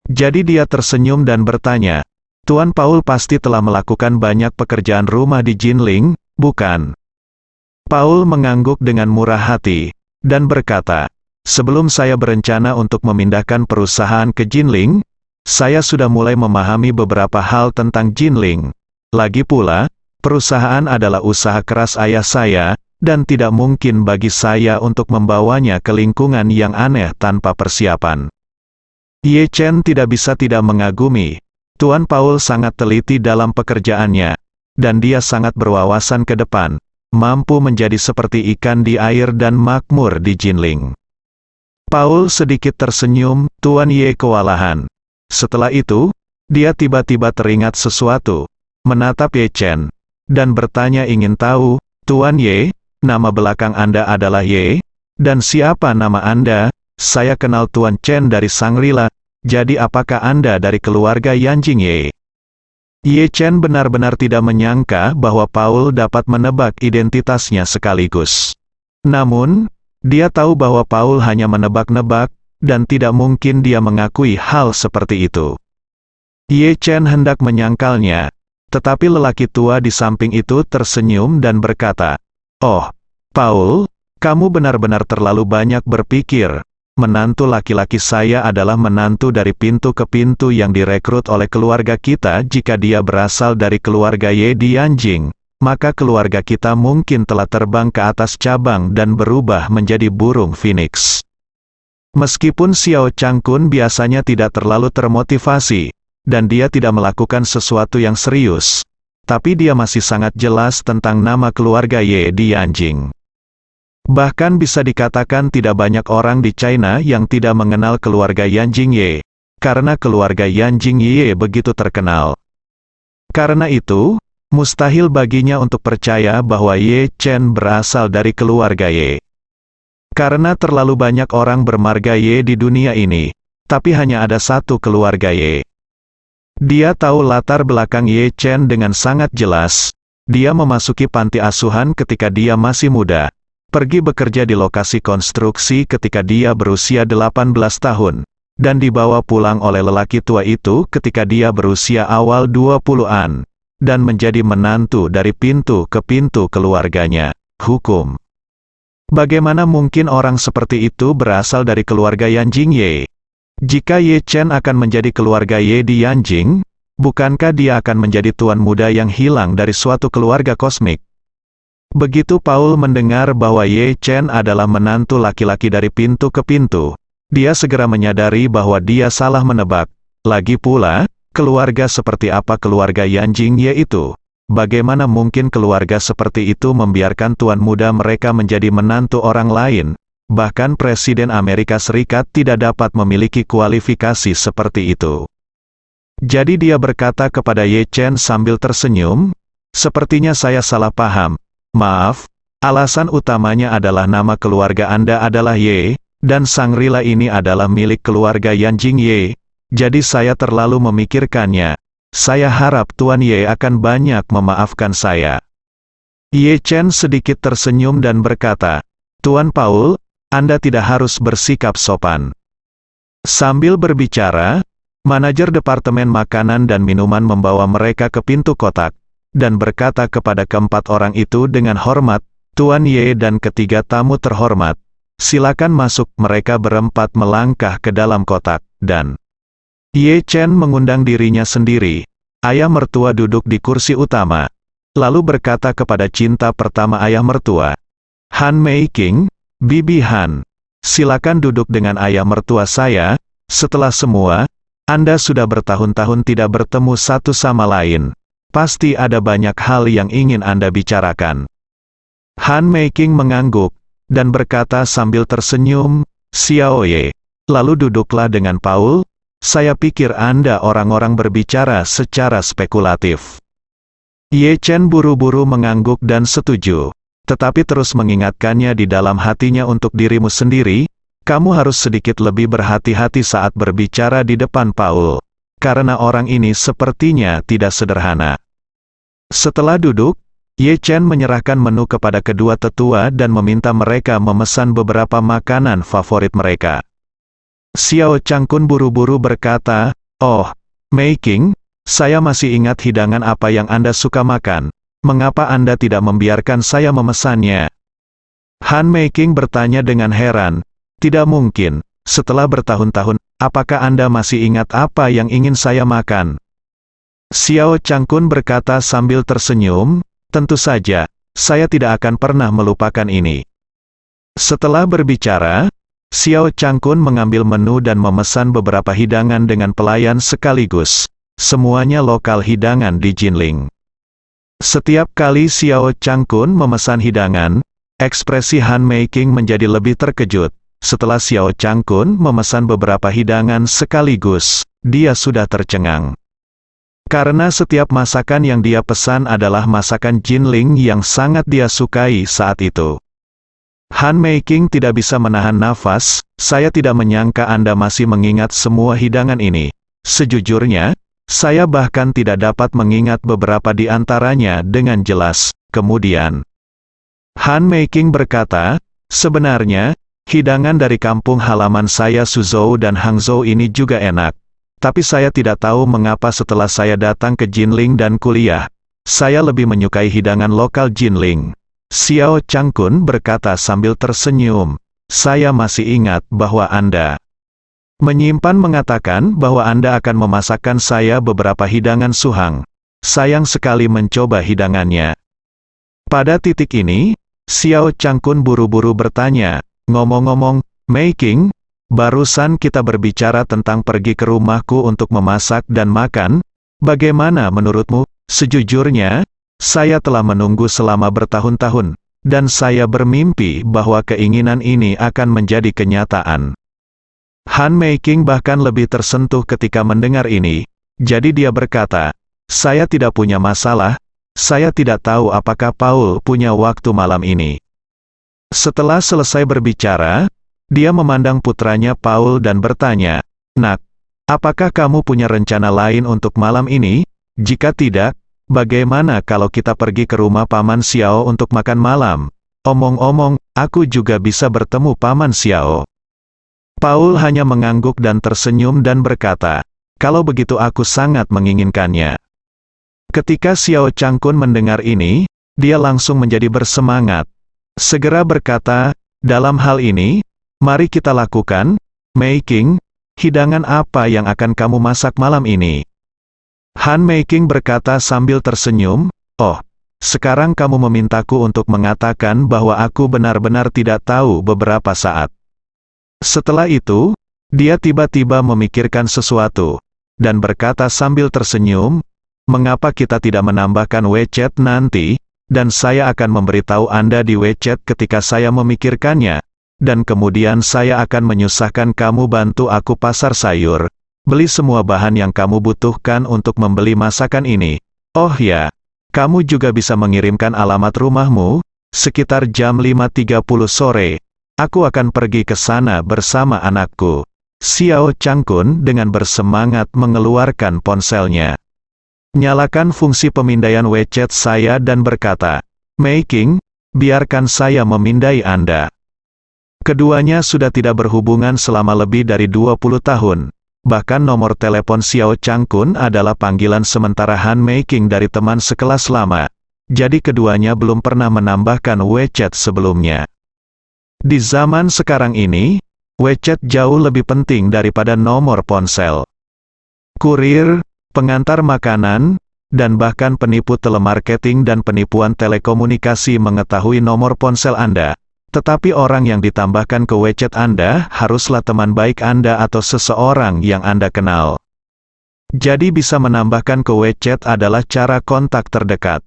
Jadi dia tersenyum dan bertanya, "Tuan Paul pasti telah melakukan banyak pekerjaan rumah di Jinling, bukan?" Paul mengangguk dengan murah hati, dan berkata, "Sebelum saya berencana untuk memindahkan perusahaan ke Jinling, saya sudah mulai memahami beberapa hal tentang Jinling. Lagi pula, perusahaan adalah usaha keras ayah saya, dan tidak mungkin bagi saya untuk membawanya ke lingkungan yang aneh tanpa persiapan." Ye Chen tidak bisa tidak mengagumi. Tuan Paul sangat teliti dalam pekerjaannya, dan dia sangat berwawasan ke depan, mampu menjadi seperti ikan di air dan makmur di Jinling. Paul sedikit tersenyum, Tuan Ye kewalahan. Setelah itu, dia tiba-tiba teringat sesuatu, menatap Ye Chen, dan bertanya ingin tahu, "Tuan Ye, nama belakang Anda adalah Ye? Dan siapa nama Anda?" "Saya kenal Tuan Chen dari Shangri-La, jadi apakah Anda dari keluarga Yanjing Ye?" Ye Chen benar-benar tidak menyangka bahwa Paul dapat menebak identitasnya sekaligus. Namun, dia tahu bahwa Paul hanya menebak-nebak, dan tidak mungkin dia mengakui hal seperti itu. Ye Chen hendak menyangkalnya, tetapi lelaki tua di samping itu tersenyum dan berkata, "Oh, Paul, kamu benar-benar terlalu banyak berpikir. Menantu laki-laki saya adalah menantu dari pintu ke pintu yang direkrut oleh keluarga kita. Jika dia berasal dari keluarga Ye di Yanjing, maka keluarga kita mungkin telah terbang ke atas cabang dan berubah menjadi burung phoenix." Meskipun Xiao Changkun biasanya tidak terlalu termotivasi, dan dia tidak melakukan sesuatu yang serius, tapi dia masih sangat jelas tentang nama keluarga Ye di Yanjing. Bahkan bisa dikatakan tidak banyak orang di China yang tidak mengenal keluarga Yanjing Ye, karena keluarga Yanjing Ye begitu terkenal. Karena itu, mustahil baginya untuk percaya bahwa Ye Chen berasal dari keluarga Ye. Karena terlalu banyak orang bermarga Ye di dunia ini, tapi hanya ada satu keluarga Ye. Dia tahu latar belakang Ye Chen dengan sangat jelas. Dia memasuki panti asuhan ketika dia masih muda. Pergi bekerja di lokasi konstruksi ketika dia berusia 18 tahun. Dan dibawa pulang oleh lelaki tua itu ketika dia berusia awal 20-an. Dan menjadi menantu dari pintu ke pintu keluarganya. Hukum. Bagaimana mungkin orang seperti itu berasal dari keluarga Yanjing Ye? Jika Ye Chen akan menjadi keluarga Ye di Yanjing, bukankah dia akan menjadi tuan muda yang hilang dari suatu keluarga kosmik? Begitu Paul mendengar bahwa Ye Chen adalah menantu laki-laki dari pintu ke pintu, dia segera menyadari bahwa dia salah menebak. Lagi pula, keluarga seperti apa keluarga Yanjing Ye itu? Bagaimana mungkin keluarga seperti itu membiarkan tuan muda mereka menjadi menantu orang lain? Bahkan Presiden Amerika Serikat tidak dapat memiliki kualifikasi seperti itu. Jadi dia berkata kepada Ye Chen sambil tersenyum, "Sepertinya saya salah paham. Maaf, alasan utamanya adalah nama keluarga Anda adalah Ye, dan Shangri-La ini adalah milik keluarga Yanjing Ye, jadi saya terlalu memikirkannya. Saya harap Tuan Ye akan banyak memaafkan saya." Ye Chen sedikit tersenyum dan berkata, "Tuan Paul, Anda tidak harus bersikap sopan." Sambil berbicara, manajer Departemen Makanan dan Minuman membawa mereka ke pintu kotak, dan berkata kepada keempat orang itu dengan hormat, "Tuan Ye dan ketiga tamu terhormat, silakan masuk." Mereka berempat melangkah ke dalam kotak, dan Ye Chen mengundang dirinya sendiri. Ayah mertua duduk di kursi utama, lalu berkata kepada cinta pertama ayah mertua, "Han Mei King, Bibi Han, silakan duduk dengan ayah mertua saya. Setelah semua, Anda sudah bertahun-tahun tidak bertemu satu sama lain. Pasti ada banyak hal yang ingin Anda bicarakan." Han Mei King mengangguk, dan berkata sambil tersenyum, "Xiao Ye, lalu duduklah dengan Paul. Saya pikir Anda orang-orang berbicara secara spekulatif." Ye Chen buru-buru mengangguk dan setuju, tetapi terus mengingatkannya di dalam hatinya untuk dirimu sendiri, "Kamu harus sedikit lebih berhati-hati saat berbicara di depan Paul. Karena orang ini sepertinya tidak sederhana." Setelah duduk, Ye Chen menyerahkan menu kepada kedua tetua dan meminta mereka memesan beberapa makanan favorit mereka. Xiao Changkun buru-buru berkata, "Oh, Mei King, saya masih ingat hidangan apa yang Anda suka makan. Mengapa Anda tidak membiarkan saya memesannya?" Han Mei King bertanya dengan heran, "Tidak mungkin, setelah bertahun-tahun, apakah Anda masih ingat apa yang ingin saya makan?" Xiao Changkun berkata sambil tersenyum, "Tentu saja, saya tidak akan pernah melupakan ini." Setelah berbicara, Xiao Changkun mengambil menu dan memesan beberapa hidangan dengan pelayan sekaligus. Semuanya lokal hidangan di Jinling. Setiap kali Xiao Changkun memesan hidangan, ekspresi Han Mei King menjadi lebih terkejut. Setelah Xiao Changkun memesan beberapa hidangan sekaligus, dia sudah tercengang. Karena setiap masakan yang dia pesan adalah masakan Jinling yang sangat dia sukai saat itu. Han Mei King tidak bisa menahan nafas, "Saya tidak menyangka Anda masih mengingat semua hidangan ini. Sejujurnya, saya bahkan tidak dapat mengingat beberapa di antaranya dengan jelas." Kemudian, Han Mei King berkata, "Sebenarnya, hidangan dari kampung halaman saya Suzhou dan Hangzhou ini juga enak. Tapi saya tidak tahu mengapa setelah saya datang ke Jinling dan kuliah, saya lebih menyukai hidangan lokal Jinling." Xiao Changkun berkata sambil tersenyum, "Saya masih ingat bahwa Anda menyimpan mengatakan bahwa Anda akan memasakkan saya beberapa hidangan suhang. Sayang sekali mencoba hidangannya." Pada titik ini, Xiao Changkun buru-buru bertanya, "Ngomong-ngomong, Mei King, barusan kita berbicara tentang pergi ke rumahku untuk memasak dan makan. Bagaimana menurutmu, Sejujurnya, saya telah menunggu selama bertahun-tahun, dan saya bermimpi bahwa keinginan ini akan menjadi kenyataan. Han Meiking bahkan lebih tersentuh ketika mendengar ini, jadi dia berkata, "Saya tidak punya masalah, saya tidak tahu apakah Paul punya waktu malam ini." Setelah selesai berbicara, dia memandang putranya Paul dan bertanya, "Nak, apakah kamu punya rencana lain untuk malam ini? Jika tidak, bagaimana kalau kita pergi ke rumah Paman Xiao untuk makan malam? Omong-omong, aku juga bisa bertemu Paman Xiao." Paul hanya mengangguk dan tersenyum dan berkata, "Kalau begitu aku sangat menginginkannya." Ketika Xiao Changkun mendengar ini, dia langsung menjadi bersemangat. Segera berkata, "Dalam hal ini, mari kita lakukan. Meiking, hidangan apa yang akan kamu masak malam ini?" Han Meiking berkata sambil tersenyum, "Oh, sekarang kamu memintaku untuk mengatakan bahwa aku benar-benar tidak tahu beberapa saat." Setelah itu, dia tiba-tiba memikirkan sesuatu, dan berkata sambil tersenyum, "Mengapa kita tidak menambahkan WeChat nanti, dan saya akan memberitahu Anda di WeChat ketika saya memikirkannya, dan kemudian saya akan menyusahkan kamu bantu aku pasar sayur, beli semua bahan yang kamu butuhkan untuk membeli masakan ini. Oh ya, kamu juga bisa mengirimkan alamat rumahmu, sekitar jam 5.30 sore. Aku akan pergi ke sana bersama anakku." Xiao Changkun dengan bersemangat mengeluarkan ponselnya. Nyalakan fungsi pemindaian WeChat saya dan berkata, "Meiking, biarkan saya memindai Anda." Keduanya sudah tidak berhubungan selama lebih dari 20 tahun. Bahkan nomor telepon Xiao Changkun adalah panggilan sementara Han Meiking dari teman sekelas lama. Jadi keduanya belum pernah menambahkan WeChat sebelumnya. Di zaman sekarang ini, WeChat jauh lebih penting daripada nomor ponsel. Kurir, pengantar makanan, dan bahkan penipu telemarketing dan penipuan telekomunikasi mengetahui nomor ponsel Anda. Tetapi orang yang ditambahkan ke WeChat Anda haruslah teman baik Anda atau seseorang yang Anda kenal. Jadi bisa menambahkan ke WeChat adalah cara kontak terdekat.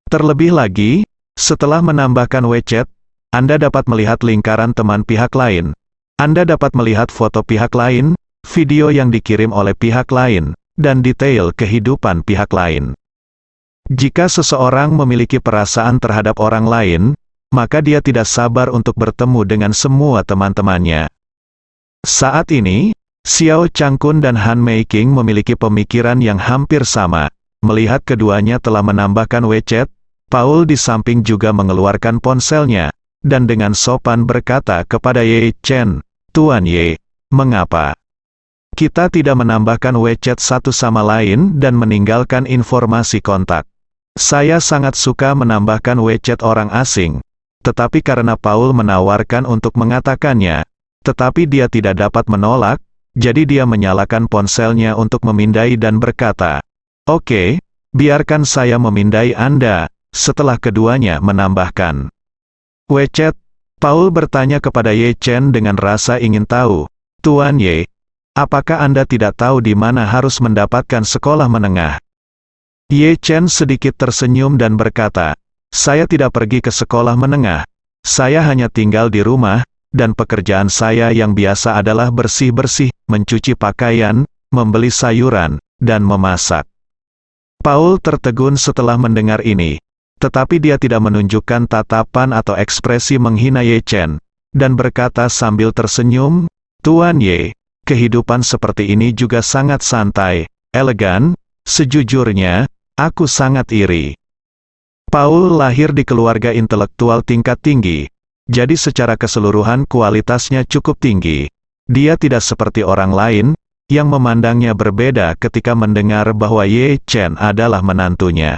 Terlebih lagi, setelah menambahkan WeChat, Anda dapat melihat lingkaran teman pihak lain. Anda dapat melihat foto pihak lain, video yang dikirim oleh pihak lain, dan detail kehidupan pihak lain. Jika seseorang memiliki perasaan terhadap orang lain, maka dia tidak sabar untuk bertemu dengan semua teman-temannya. Saat ini, Xiao Changkun dan Han Meiking memiliki pemikiran yang hampir sama. Melihat keduanya telah menambahkan WeChat, Paul di samping juga mengeluarkan ponselnya, dan dengan sopan berkata kepada Ye Chen, "Tuan Ye, mengapa kita tidak menambahkan WeChat satu sama lain dan meninggalkan informasi kontak?" Saya sangat suka menambahkan WeChat orang asing, tetapi karena Paul menawarkan untuk mengatakannya, tetapi dia tidak dapat menolak, jadi dia menyalakan ponselnya untuk memindai dan berkata, "Oke, biarkan saya memindai Anda." Setelah keduanya menambahkan WeChat, Paul bertanya kepada Ye Chen dengan rasa ingin tahu, "Tuan Ye, apakah Anda tidak tahu di mana harus mendapatkan sekolah menengah?" Ye Chen sedikit tersenyum dan berkata, "Saya tidak pergi ke sekolah menengah. Saya hanya tinggal di rumah, dan pekerjaan saya yang biasa adalah bersih-bersih, mencuci pakaian, membeli sayuran, dan memasak." Paul tertegun setelah mendengar ini. Tetapi dia tidak menunjukkan tatapan atau ekspresi menghina Ye Chen, dan berkata sambil tersenyum, "Tuan Ye, kehidupan seperti ini juga sangat santai, elegan, sejujurnya, aku sangat iri." Paul lahir di keluarga intelektual tingkat tinggi, jadi secara keseluruhan kualitasnya cukup tinggi. Dia tidak seperti orang lain, yang memandangnya berbeda ketika mendengar bahwa Ye Chen adalah menantunya.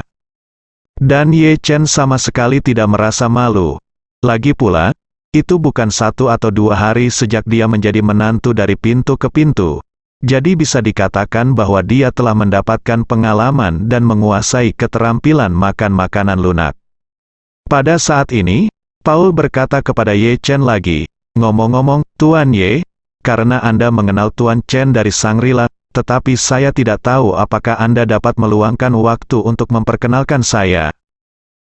Dan Ye Chen sama sekali tidak merasa malu. Lagi pula, itu bukan 1 atau 2 hari sejak dia menjadi menantu dari pintu ke pintu. Jadi bisa dikatakan bahwa dia telah mendapatkan pengalaman dan menguasai keterampilan makan makanan lunak. Pada saat ini, Paul berkata kepada Ye Chen lagi, "Ngomong-ngomong, Tuan Ye, karena Anda mengenal Tuan Chen dari Shangri-La, tetapi saya tidak tahu apakah Anda dapat meluangkan waktu untuk memperkenalkan saya.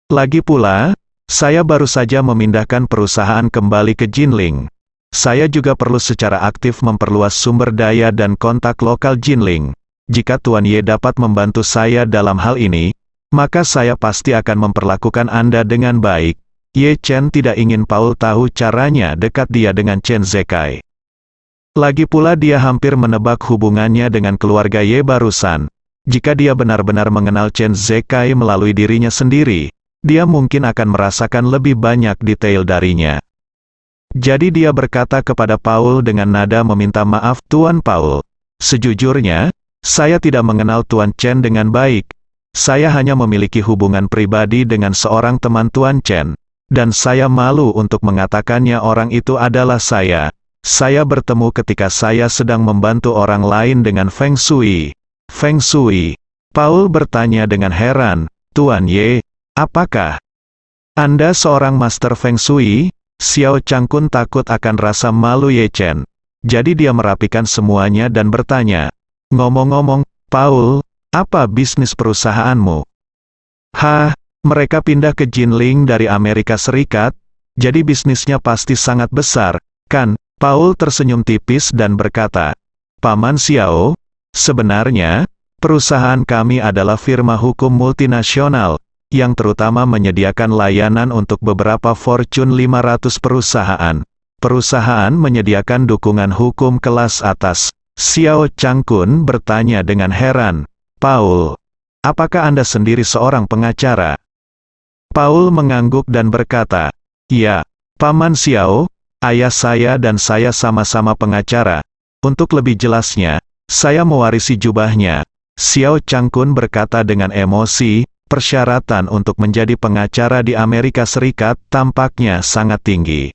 Lagi pula, saya baru saja memindahkan perusahaan kembali ke Jinling. Saya juga perlu secara aktif memperluas sumber daya dan kontak lokal Jinling. Jika Tuan Ye dapat membantu saya dalam hal ini, maka saya pasti akan memperlakukan Anda dengan baik. Ye Chen tidak ingin Paul tahu caranya dekat dia dengan Chen Zekai. Lagi pula dia hampir menebak hubungannya dengan keluarga Ye barusan. Jika dia benar-benar mengenal Chen Zekai melalui dirinya sendiri, dia mungkin akan merasakan lebih banyak detail darinya. Jadi dia berkata kepada Paul dengan nada meminta maaf, Tuan Paul. Sejujurnya, saya tidak mengenal Tuan Chen dengan baik. Saya hanya memiliki hubungan pribadi dengan seorang teman Tuan Chen. Dan saya malu untuk mengatakannya orang itu adalah saya. Saya bertemu ketika saya sedang membantu orang lain dengan Feng Shui. Feng Shui? Paul bertanya dengan heran. Tuan Ye, apakah Anda seorang master Feng Shui? Xiao Changkun takut akan rasa malu Ye Chen. Jadi dia merapikan semuanya dan bertanya, ngomong-ngomong, Paul, apa bisnis perusahaanmu? Mereka pindah ke Jinling dari Amerika Serikat, jadi bisnisnya pasti sangat besar, kan? Paul tersenyum tipis dan berkata, Paman Xiao, sebenarnya, perusahaan kami adalah firma hukum multinasional, yang terutama menyediakan layanan untuk beberapa Fortune 500 perusahaan. Perusahaan menyediakan dukungan hukum kelas atas. Xiao Changkun bertanya dengan heran, Paul, apakah Anda sendiri seorang pengacara? Paul mengangguk dan berkata, ya, Paman Xiao, ayah saya dan saya sama-sama pengacara. Untuk lebih jelasnya, saya mewarisi jubahnya. Xiao Changkun berkata dengan emosi, persyaratan untuk menjadi pengacara di Amerika Serikat tampaknya sangat tinggi.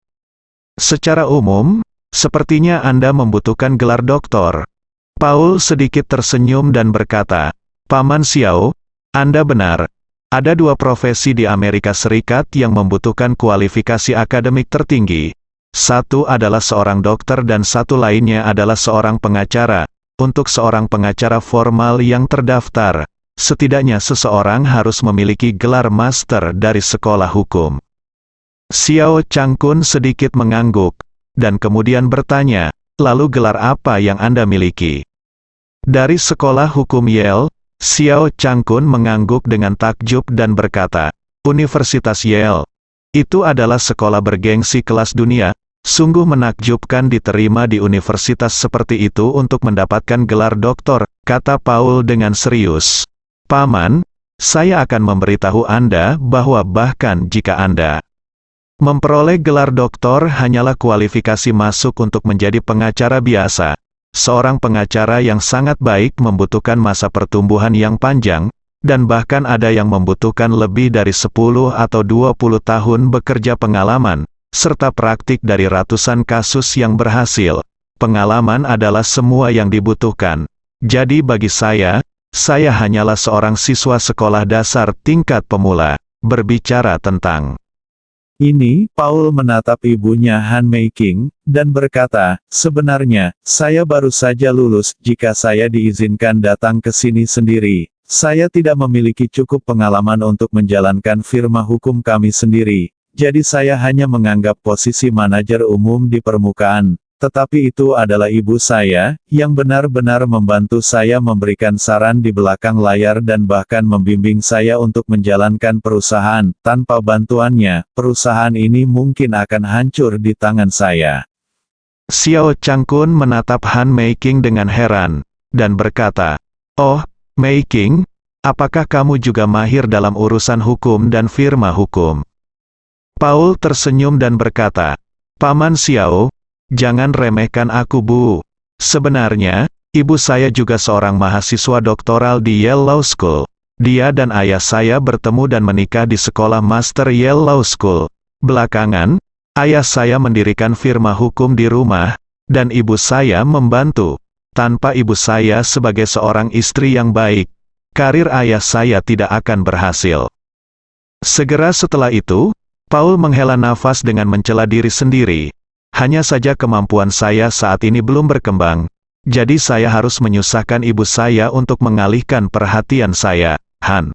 Secara umum, sepertinya Anda membutuhkan gelar doktor. Paul sedikit tersenyum dan berkata, Paman Xiao, Anda benar. Ada dua profesi di Amerika Serikat yang membutuhkan kualifikasi akademik tertinggi. Satu adalah seorang dokter dan satu lainnya adalah seorang pengacara. Untuk seorang pengacara formal yang terdaftar, setidaknya seseorang harus memiliki gelar master dari sekolah hukum. Xiao Changkun sedikit mengangguk, dan kemudian bertanya, lalu gelar apa yang Anda miliki? Dari sekolah hukum Yale, Xiao Changkun mengangguk dengan takjub dan berkata, Universitas Yale. Itu adalah sekolah bergengsi kelas dunia, sungguh menakjubkan diterima di universitas seperti itu untuk mendapatkan gelar doktor, kata Paul dengan serius. Paman, saya akan memberitahu Anda bahwa bahkan jika Anda memperoleh gelar doktor hanyalah kualifikasi masuk untuk menjadi pengacara biasa. Seorang pengacara yang sangat baik membutuhkan masa pertumbuhan yang panjang, dan bahkan ada yang membutuhkan lebih dari 10 atau 20 tahun bekerja pengalaman, serta praktik dari ratusan kasus yang berhasil. Pengalaman adalah semua yang dibutuhkan. Jadi bagi saya hanyalah seorang siswa sekolah dasar tingkat pemula. Berbicara tentang ini, Paul menatap ibunya Han Meiking, dan berkata, sebenarnya, saya baru saja lulus. Jika saya diizinkan datang ke sini sendiri, saya tidak memiliki cukup pengalaman untuk menjalankan firma hukum kami sendiri. Jadi saya hanya menganggap posisi manajer umum di permukaan. Tetapi itu adalah ibu saya, yang benar-benar membantu saya memberikan saran di belakang layar dan bahkan membimbing saya untuk menjalankan perusahaan. Tanpa bantuannya, perusahaan ini mungkin akan hancur di tangan saya. Xiao Changkun menatap Han Meiking dengan heran, dan berkata, Oh, Meiking, apakah kamu juga mahir dalam urusan hukum dan firma hukum? Paul tersenyum dan berkata, Paman Xiao, jangan remehkan aku Bu. Sebenarnya, ibu saya juga seorang mahasiswa doktoral di Yale Law School. Dia dan ayah saya bertemu dan menikah di sekolah Master Yale Law School. Belakangan, ayah saya mendirikan firma hukum di rumah, dan ibu saya membantu. Tanpa ibu saya sebagai seorang istri yang baik, karir ayah saya tidak akan berhasil. Segera setelah itu, Paul menghela nafas dengan mencela diri sendiri. Hanya saja kemampuan saya saat ini belum berkembang. Jadi saya harus menyusahkan ibu saya untuk mengalihkan perhatian saya, Han.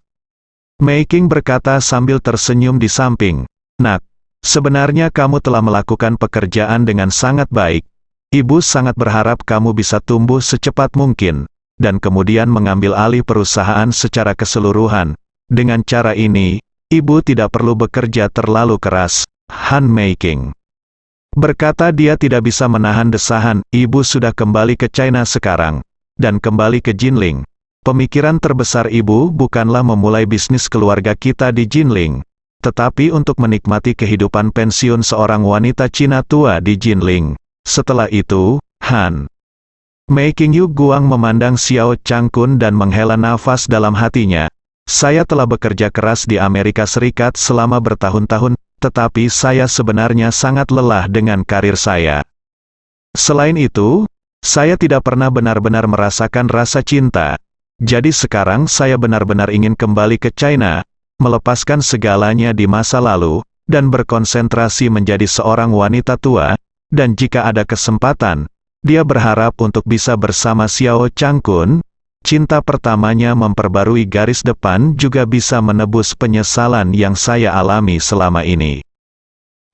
Making berkata sambil tersenyum di samping. Nak, sebenarnya kamu telah melakukan pekerjaan dengan sangat baik. Ibu sangat berharap kamu bisa tumbuh secepat mungkin, dan kemudian mengambil alih perusahaan secara keseluruhan. Dengan cara ini, ibu tidak perlu bekerja terlalu keras, Han Making berkata. Dia tidak bisa menahan desahan, ibu sudah kembali ke China sekarang, dan kembali ke Jinling. Pemikiran terbesar ibu bukanlah memulai bisnis keluarga kita di Jinling, tetapi untuk menikmati kehidupan pensiun seorang wanita Cina tua di Jinling. Setelah itu, Han Making Yu Guang memandang Xiao Changkun dan menghela nafas dalam hatinya. Saya telah bekerja keras di Amerika Serikat selama bertahun-tahun, tetapi saya sebenarnya sangat lelah dengan karir saya. Selain itu, saya tidak pernah benar-benar merasakan rasa cinta. Jadi sekarang saya benar-benar ingin kembali ke China, melepaskan segalanya di masa lalu, dan berkonsentrasi menjadi seorang wanita tua, dan jika ada kesempatan, dia berharap untuk bisa bersama Xiao Changkun. Cinta pertamanya memperbarui garis depan juga bisa menebus penyesalan yang saya alami selama ini.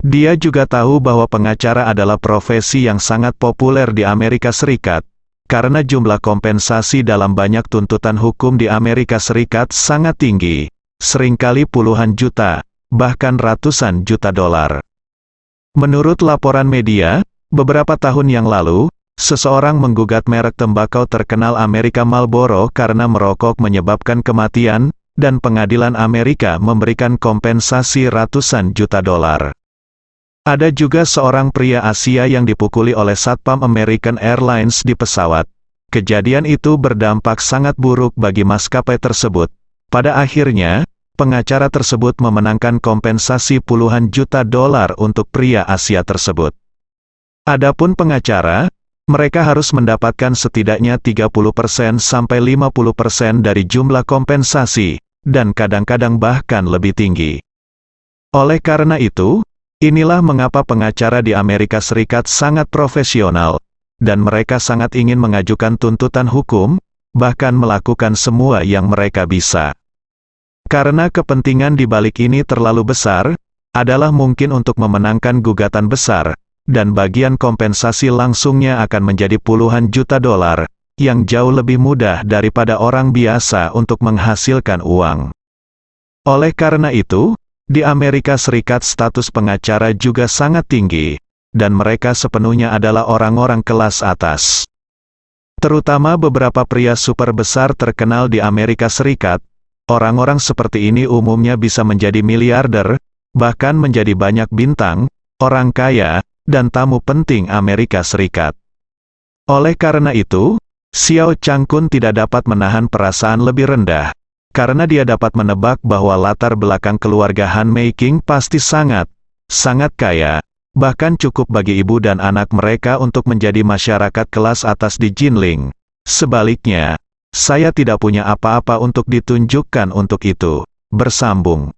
Dia juga tahu bahwa pengacara adalah profesi yang sangat populer di Amerika Serikat, karena jumlah kompensasi dalam banyak tuntutan hukum di Amerika Serikat sangat tinggi, seringkali puluhan juta, bahkan ratusan juta dolar. Menurut laporan media, beberapa tahun yang lalu, seseorang menggugat merek tembakau terkenal Amerika Marlboro karena merokok menyebabkan kematian, dan pengadilan Amerika memberikan kompensasi ratusan juta dolar. Ada juga seorang pria Asia yang dipukuli oleh satpam American Airlines di pesawat. Kejadian itu berdampak sangat buruk bagi maskapai tersebut. Pada akhirnya, pengacara tersebut memenangkan kompensasi puluhan juta dolar untuk pria Asia tersebut. Adapun pengacara, mereka harus mendapatkan setidaknya 30% sampai 50% dari jumlah kompensasi, dan kadang-kadang bahkan lebih tinggi. Oleh karena itu, inilah mengapa pengacara di Amerika Serikat sangat profesional, dan mereka sangat ingin mengajukan tuntutan hukum, bahkan melakukan semua yang mereka bisa. Karena kepentingan di balik ini terlalu besar, adalah mungkin untuk memenangkan gugatan besar, dan bagian kompensasi langsungnya akan menjadi puluhan juta dolar, yang jauh lebih mudah daripada orang biasa untuk menghasilkan uang. Oleh karena itu, di Amerika Serikat status pengacara juga sangat tinggi, dan mereka sepenuhnya adalah orang-orang kelas atas. Terutama beberapa pria super besar terkenal di Amerika Serikat, orang-orang seperti ini umumnya bisa menjadi miliarder, bahkan menjadi banyak bintang, orang kaya, dan tamu penting Amerika Serikat. Oleh karena itu, Xiao Changkun tidak dapat menahan perasaan lebih rendah, karena dia dapat menebak bahwa latar belakang keluarga Han Making pasti sangat kaya, bahkan cukup bagi ibu dan anak mereka untuk menjadi masyarakat kelas atas di Jinling. Sebaliknya, saya tidak punya apa-apa untuk ditunjukkan untuk itu. Bersambung.